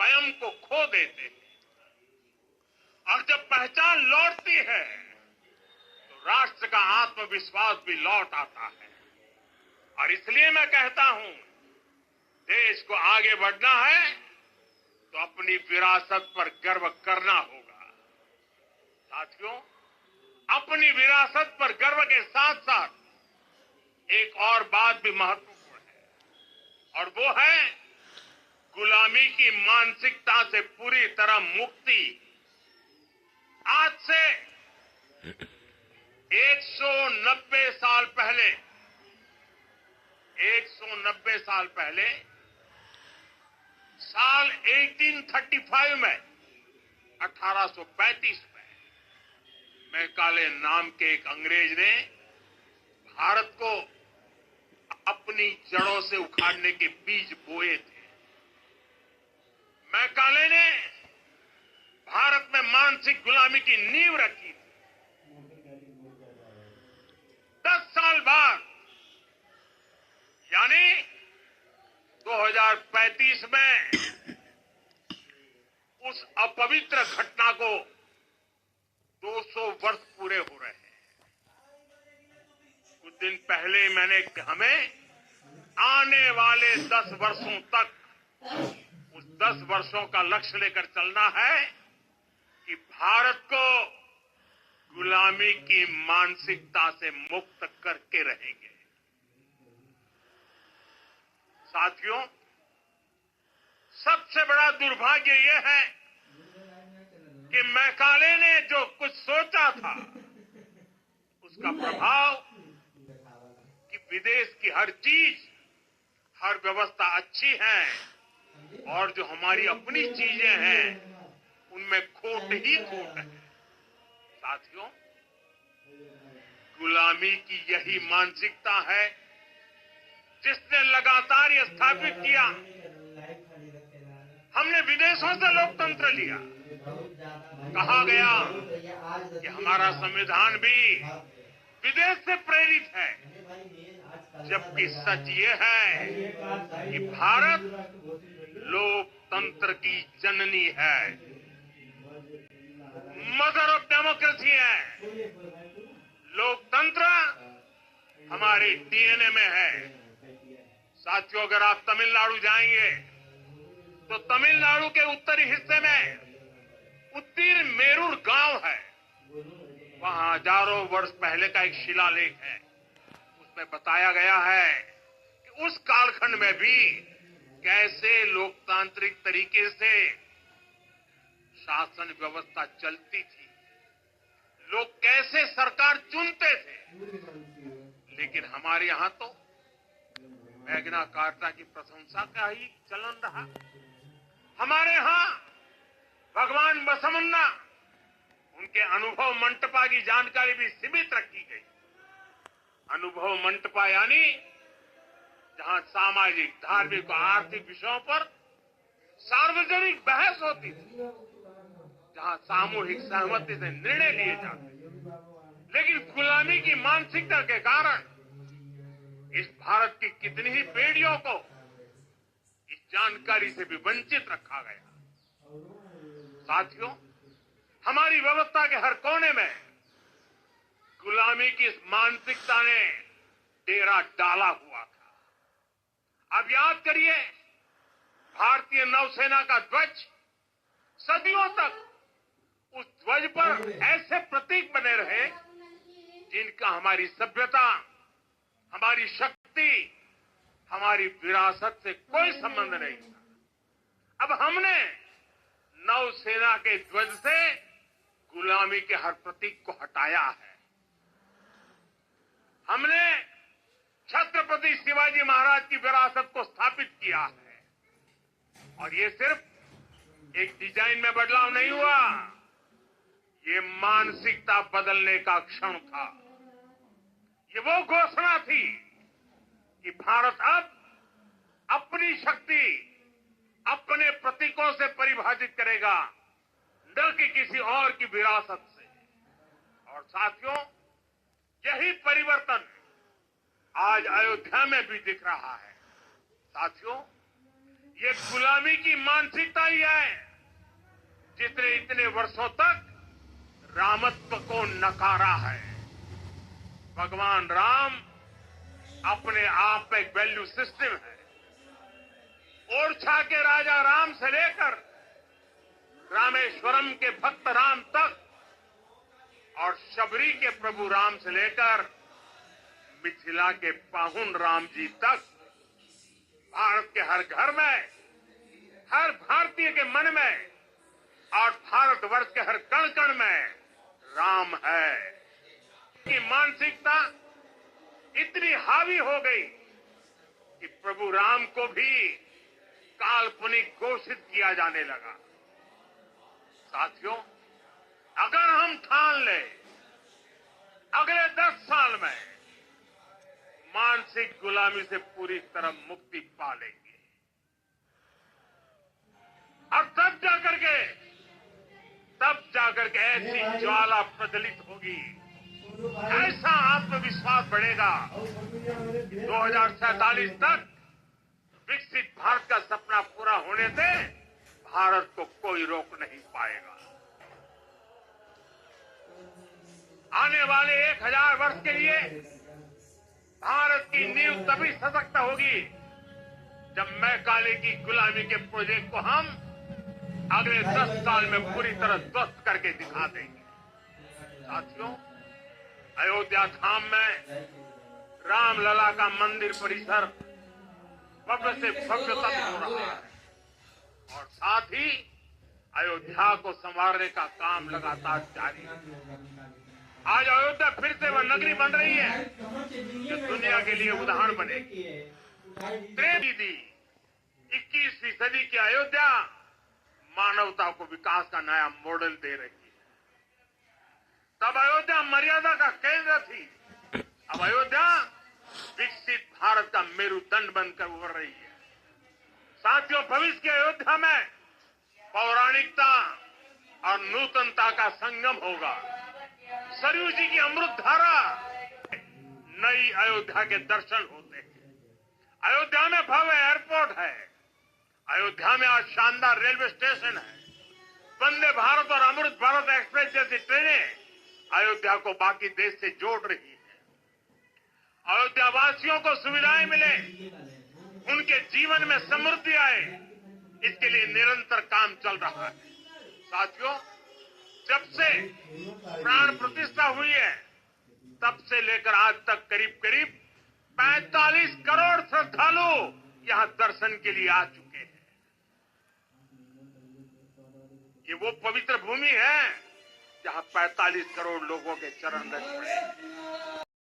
स्वयं को खो देते हैं और जब पहचान लौटती है तो राष्ट्र का आत्मविश्वास भी लौट आता है। और इसलिए मैं कहता हूं, देश को आगे बढ़ना है तो अपनी विरासत पर गर्व करना होगा। साथियों, अपनी विरासत पर गर्व के साथ साथ एक और बात भी महत्वपूर्ण है और वो है गुलामी की मानसिकता से पूरी तरह मुक्ति। आज से 190 साल पहले 190 साल पहले साल 1835 में 1835 में मैकाले नाम के एक अंग्रेज ने भारत को अपनी जड़ों से उखाड़ने के बीज बोए थे। मैकाले ने भारत में मानसिक गुलामी की नींव रखी थी। 10 साल बाद यानी 2035 में उस अपवित्र घटना को 200 वर्ष पूरे हो रहे हैं। कुछ दिन पहले मैंने हमें आने वाले 10 वर्षों तक उस 10 वर्षों का लक्ष्य लेकर चलना है कि भारत को गुलामी की मानसिकता से मुक्त करके रहेंगे। साथियों, सबसे बड़ा दुर्भाग्य यह है कि मैकाले ने जो कुछ सोचा था उसका प्रभाव कि विदेश की हर चीज, हर व्यवस्था अच्छी है और जो हमारी अपनी चीजें हैं उनमें खोट ही खोट है। साथियों, गुलामी की यही मानसिकता है जिसने लगातार यह स्थापित किया। हमने विदेशों से लोकतंत्र लिया। कहा गया कि हमारा संविधान भी विदेश से प्रेरित है, जबकि सच ये है कि भारत लोकतंत्र की जननी है, मदर ऑफ डेमोक्रेसी है। लोकतंत्र हमारे डीएनए में है। साथियों, अगर आप तमिलनाडु जाएंगे तो तमिलनाडु के उत्तरी हिस्से में उत्तीर मेरूर गांव है। वहां हजारों वर्ष पहले का एक शिलालेख है। उसमें बताया गया है कि उस कालखंड में भी कैसे लोकतांत्रिक तरीके से शासन व्यवस्था चलती थी, लोग कैसे सरकार चुनते थे। लेकिन हमारे यहां तो मैग्ना कार्टा की प्रशंसा का ही चलन रहा। हमारे यहां भगवान बसवन्ना, उनके अनुभव मंटपा की जानकारी भी सीमित रखी गई। अनुभव मंटपा यानी जहां सामाजिक, धार्मिक और आर्थिक विषयों पर सार्वजनिक बहस होती थी, जहां सामूहिक सहमति से निर्णय लिए जाते। लेकिन गुलामी की मानसिकता के कारण इस भारत की कितनी ही पीढ़ियों को इस जानकारी से भी वंचित रखा गया। साथियों, हमारी व्यवस्था के हर कोने में गुलामी की इस मानसिकता ने डेरा डाला हुआ था। अब याद करिए, भारतीय नौसेना का ध्वज सदियों तक उस ध्वज पर ऐसे प्रतीक बने रहे जिनका हमारी सभ्यता, हमारी शक्ति, हमारी विरासत से कोई संबंध नहीं था। अब हमने नौसेना के ध्वज से गुलामी के हर प्रतीक को हटाया है। हमने छत्रपति शिवाजी महाराज की विरासत को स्थापित किया है। और ये सिर्फ एक डिजाइन में बदलाव नहीं हुआ, ये मानसिकता बदलने का क्षण था। ये वो घोषणा थी कि भारत अब अपनी शक्ति अपने प्रतीकों से परिभाषित करेगा, न कि किसी और की विरासत से। और साथियों, यही परिवर्तन आज अयोध्या में भी दिख रहा है। साथियों, ये गुलामी की मानसिकता ही है जिसने इतने वर्षों तक रामत्व को नकारा है। भगवान राम अपने आप में एक वैल्यू सिस्टम है। ओरछा के राजा राम से लेकर रामेश्वरम के भक्त राम तक और शबरी के प्रभु राम से लेकर मिथिला के पाहुन राम जी तक भारत के हर घर में, हर भारतीय के मन में और भारतवर्ष के हर कण कण में राम है। की मानसिकता इतनी हावी हो गई कि प्रभु राम को भी काल्पनिक घोषित किया जाने लगा। साथियों, अगर हम ठान लें अगले 10 साल में मानसिक गुलामी से पूरी तरह मुक्ति पा लेंगे और तब जाकर के ऐसी ज्वाला प्रज्वलित होगी, ऐसा आत्मविश्वास बढ़ेगा। 2047 तक विकसित भारत का सपना पूरा होने से भारत को कोई रोक नहीं पाएगा। आने वाले 1000 वर्ष के लिए भारत की नींव तभी सशक्त होगी जब मैकाले की गुलामी के प्रोजेक्ट को हम अगले 10 साल में पूरी तरह ध्वस्त करके दिखा देंगे। साथियों, अयोध्या धाम में रामलला का मंदिर परिसर भव्य से भव्यतम हो रहा है और साथ ही अयोध्या को संवारने का काम लगातार जारी है। आज अयोध्या फिर से वह नगरी बन रही है जो दुनिया के लिए उदाहरण बनेगी। दी 21वीं सदी की अयोध्या मानवता को विकास का नया मॉडल दे रही है। तब अयोध्या मर्यादा का केंद्र थी, अब अयोध्या विकसित भारत का मेरुदंड बनकर उभर रही है। साथियों, भविष्य की अयोध्या में पौराणिकता और नूतनता का संगम होगा। सरयू जी की अमृत धारा, नई अयोध्या के दर्शन होते हैं। अयोध्या में भव्य एयरपोर्ट है, अयोध्या में आज शानदार रेलवे स्टेशन है। वंदे भारत और अमृत भारत एक्सप्रेस जैसी ट्रेनें अयोध्या को बाकी देश से जोड़ रही है। अयोध्या वासियों को सुविधाएं मिले, उनके जीवन में समृद्धि आए, इसके लिए निरंतर काम चल रहा है। साथियों, जब से प्राण प्रतिष्ठा हुई है तब से लेकर आज तक करीब 45 करोड़ श्रद्धालु यहां दर्शन के लिए आ चुके हैं। ये वो पवित्र भूमि है जहां 45 करोड़ लोगों के चरण रख पड़े।